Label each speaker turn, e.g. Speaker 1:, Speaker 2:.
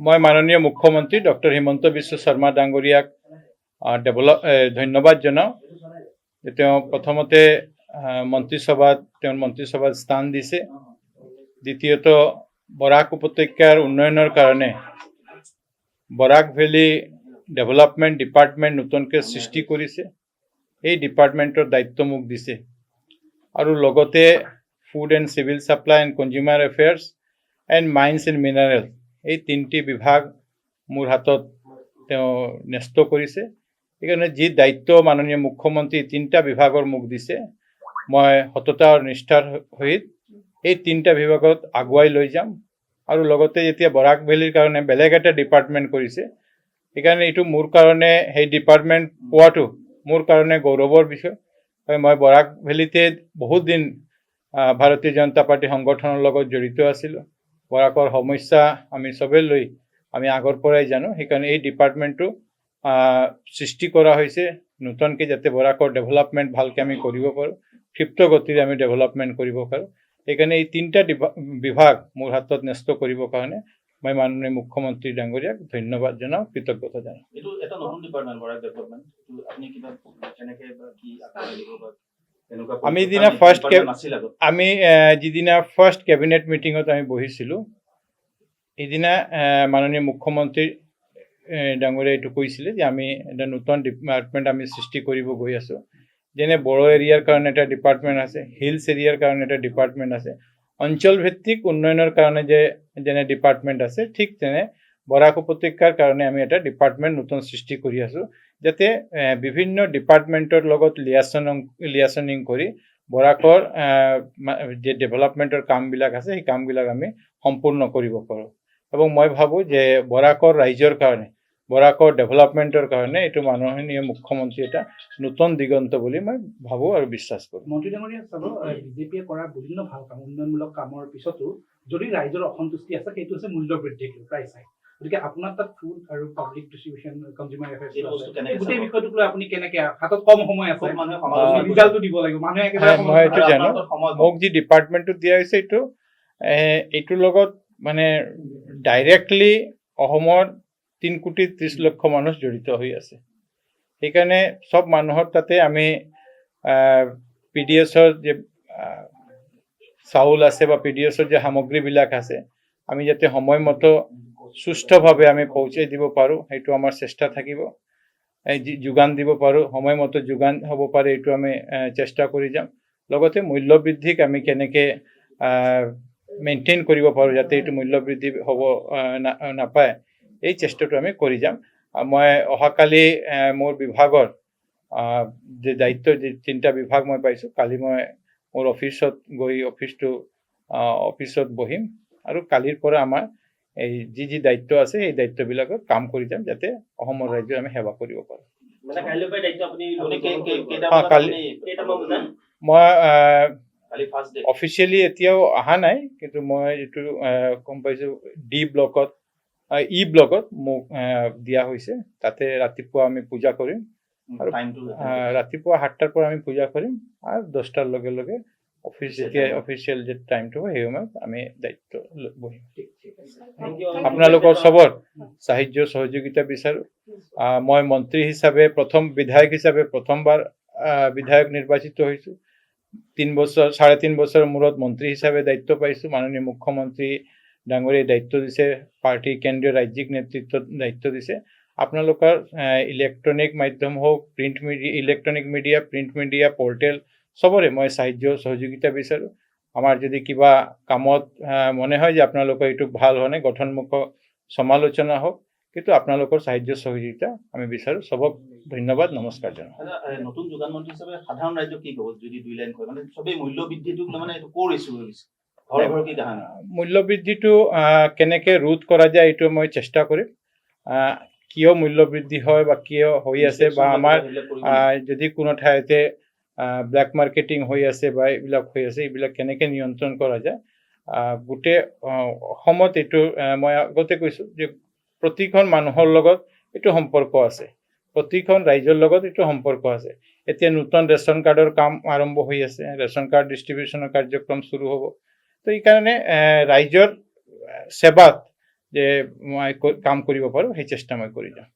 Speaker 1: মই মাননীয় মুখ্যমন্ত্ৰী ডক্টৰ হিমন্ত বিশ্ব শৰ্মা ডাঙৰীয়াক ধন্যবাদ জনাওঁ যে তেওঁ প্ৰথমতে মন্ত্ৰীসভাত স্থান দিছে। দ্বিতীয়ত বৰাক উপত্যকাৰ উন্নয়নৰ কাৰণে বৰাক ভেলী ডেভেলপমেণ্ট ডিপাৰ্টমেণ্ট নতুনকৈ সৃষ্টি কৰিছে। এই ডিপাৰ্টমেণ্টৰ দায়িত্ব মোক দিছে আৰু লগতে food and civil supply and consumer affairs and mines and mineral এই তিনিটি বিভাগ মোৰ হাতত তেওঁ ন্যস্ত কৰিছে। সেইকাৰণে যি দায়িত্ব মাননীয় মুখ্যমন্ত্ৰী তিনিটা বিভাগৰ মোক দিছে, মই সততা আৰু নিষ্ঠাৰ সহিত এই তিনিটা বিভাগত আগুৱাই লৈ যাম। আৰু লগতে যেতিয়া বৰাক ভেলীৰ কাৰণে বেলেগ এটা ডিপাৰ্টমেণ্ট কৰিছে, সেইকাৰণে এইটো মোৰ কাৰণে সেই ডিপাৰ্টমেণ্ট পোৱাটো মোৰ কাৰণে গৌৰৱৰ বিষয়। মই বৰাক ভেলীতে বহুত দিন ভাৰতীয় জনতা পাৰ্টি সংগঠনৰ লগত জড়িত আছিলোঁ। বৰাকৰ সমস্যা আমি চবেই লৈ আমি আগৰ পৰাই জানো। সেইকাৰণে এই ডিপাৰ্টমেণ্টটো সৃষ্টি কৰা হৈছে নতুনকৈ, যাতে বৰাকৰ ডেভেলপমেণ্ট ভালকৈ আমি কৰিব পাৰোঁ, ক্ষিপ্ত গতিৰে আমি ডেভেলপমেণ্ট কৰিব পাৰোঁ। সেইকাৰণে এই তিনিটা বিভাগ মোৰ হাতত ন্যস্ত কৰিবৰ কাৰণে মই মাননীয় মুখ্যমন্ত্ৰী ডাঙৰীয়াক ধন্যবাদ জনাওঁ, কৃতজ্ঞতা জনাওঁ। আমি যিদিনা ফাৰ্ষ্ট কেবিনেট মিটিঙত আমি বহিছিলোঁ, সেইদিনা মাননীয় মুখ্যমন্ত্ৰী ডাঙৰীয়াই এইটো কৈছিলে যে আমি এটা নতুন ডিপাৰ্টমেণ্ট আমি সৃষ্টি কৰিব গৈ আছোঁ। যেনে বড়ো এৰিয়াৰ কাৰণে এটা ডিপাৰ্টমেণ্ট আছে, হিলছ এৰিয়াৰ কাৰণে এটা ডিপাৰ্টমেণ্ট আছে, অঞ্চলভিত্তিক উন্নয়নৰ কাৰণে যেনে ডিপাৰ্টমেণ্ট আছে, ঠিক তেনে বৰাক উপত্যকাৰ কাৰণে আমি এটা ডিপাৰ্টমেণ্ট নতুন সৃষ্টি কৰি আছোঁ, যাতে বিভিন্ন ডিপাৰ্টমেণ্টৰ লগত লিয়াচনিং কৰি বৰাকৰ যে ডেভেলপমেণ্টৰ কামবিলাক আছে সেই কামবিলাক আমি সম্পূৰ্ণ কৰিব পাৰোঁ। এবং মই ভাবোঁ যে বৰাকৰ ৰাইজৰ কাৰণে, বৰাকৰ ডেভেলপমেণ্টৰ কাৰণে এইটো মাননীয় মুখ্যমন্ত্ৰী এটা নতুন দিগন্ত বুলি মই ভাবোঁ আৰু বিশ্বাস কৰোঁ।
Speaker 2: মন্ত্ৰী ডাঙৰীয়া চাব, বিজেপিয়ে কৰা বিভিন্ন ভাল কাম, উন্নয়নমূলক কামৰ পিছতো যদি ৰাইজৰ অসন্তুষ্টি আছে, সেইটো হৈছে মূল্য বৃদ্ধিক প্ৰায় চাই। গতিকে আপোনাৰ তাত ফুড আৰু পাব্লিক ডিষ্ট্ৰিবিউশ্যন কনজিউমাৰ এফেয়াৰ্ছ গোটেই বিষয়টোক লৈ আপুনি কেনেকৈ, হাতত কম সময় আছে, ৰিজাল্টটো দিব লাগিব, মানুহে
Speaker 1: মই এইটো জানো, মোক যি ডিপাৰ্টমেণ্টটো দিয়া হৈছে এইটোৰ লগত মানে ডাইৰেক্টলি অসমৰ 3,30,00,000 মানুহ জড়িত হৈ আছে। সেইকাৰণে চব মানুহৰ তাতে আমি PDSৰ যে চাউল আছে বা PDSৰ যে সামগ্ৰীবিলাক আছে, আমি যাতে সময়মতো সুস্থভাৱে আমি পहुঁচাই দিব পাৰোঁ, সেইটো আমাৰ চেষ্টা থাকিব। যোগান দিব পাৰোঁ, সময়মতো যোগান হ'ব পাৰে, এইটো আমি চেষ্টা কৰি যাম। লগতে মূল্যবৃদ্ধিক আমি কেনেকৈ মেইনটেইন কৰিব পাৰোঁ, যাতে এইটো মূল্যবৃদ্ধি হ'ব নাপায়, এই চেষ্টাটো আমি কৰি যাম। মই অহাকালি মোৰ বিভাগৰ যে দায়িত্ব, যে তিনিটা বিভাগ মই পাইছোঁ, কালি মই মোৰ অফিচত গৈ অফিচত বহিম আৰু কালিৰ পৰা আমাৰ এই যি দায়িত্ব আছে এই দায়িত্ববিলাকত কাম কৰি যাম, যাতে অসমৰ ৰাজ্যৰ আমি সেৱা কৰিব পাৰোঁ। মই অফিচিয়েলি এতিয়াও অহা নাই, কিন্তু মই এইটো গম পাইছোঁ ই ব্লকত মোক দিয়া হৈছে। তাতে ৰাতিপুৱা আমি পূজা কৰিম আৰু ৰাতিপুৱা 7টাৰ পৰা আমি পূজা কৰিম আৰু 10টাৰ লগে লগে যেতিয়া অফিচিয়েল যে টাইমটো হয় সেই সময়ত আমি দায়িত্ব বহিম। আপোনালোকৰ চবৰ সাহায্য সহযোগিতা বিচাৰোঁ। মই মন্ত্ৰী হিচাপে বিধায়ক হিচাপে প্ৰথমবাৰ বিধায়ক নিৰ্বাচিত হৈছোঁ। 3.5 বছৰৰ মূৰত মন্ত্ৰী হিচাপে দায়িত্ব পাইছোঁ। মাননীয় মুখ্যমন্ত্ৰী ডাঙৰীয়াই দায়িত্ব দিছে, পাৰ্টি কেন্দ্ৰীয় ৰাজ্যিক নেতৃত্বত দায়িত্ব দিছে। আপোনালোকৰ ইলেক্ট্ৰনিক মাধ্যম হওক, electronic media, print media, portal, চবৰে মই সাহায্য সহযোগিতা বিচাৰোঁ। আমাৰ যদি কিবা কামত মনে হয় যে আপোনালোকৰ এইটো ভাল হোৱা নাই, গঠনমূলক সমালোচনা হওক, কিন্তু আপোনালোকৰ সাহায্য সহযোগিতা আমি বিচাৰোঁ। চবক ধন্যবাদ, নমস্কাৰ জনাওঁ।
Speaker 3: নতুন যোগান মন্ত্ৰী হিচাপে সাধাৰণ ৰাইজক কি ক'ব যদি 2 লাইন কয়? মানে চবেই মূল্য বৃদ্ধিটোক মানে এইটো ক'ৰ ইছ্যু হৈ গৈছে,
Speaker 1: মূল্যবৃদ্ধিটো কেনেকৈ ৰোধ কৰা যায় এইটো মই চেষ্টা কৰিম। কিয় মূল্যবৃদ্ধি হয় বা কিয় হৈ আছে, বা আমাৰ যদি কোনো ঠাইতে ব্লেক মাৰ্কেটিং হৈ আছে বা এইবিলাক হৈ আছে, এইবিলাক কেনেকৈ নিয়ন্ত্ৰণ কৰা যায়। গোটেই অসমত এইটো মই আগতে কৈছোঁ যে প্ৰতিখন মানুহৰ লগত এইটো সম্পৰ্ক আছে, প্ৰতিখন ৰাইজৰ লগত এইটো সম্পৰ্ক আছে। এতিয়া নতুন ৰেচন কাৰ্ডৰ কাম আৰম্ভ হৈ আছে, ৰেচন কাৰ্ড ডিষ্ট্ৰিবিউশ্যনৰ কাৰ্যক্ৰম শুৰু হ'ব। তো এইকাৰণে ৰাইজৰ সেৱাত যে মই কাম কৰিব পাৰোঁ সেই চেষ্টা মই কৰি যাম।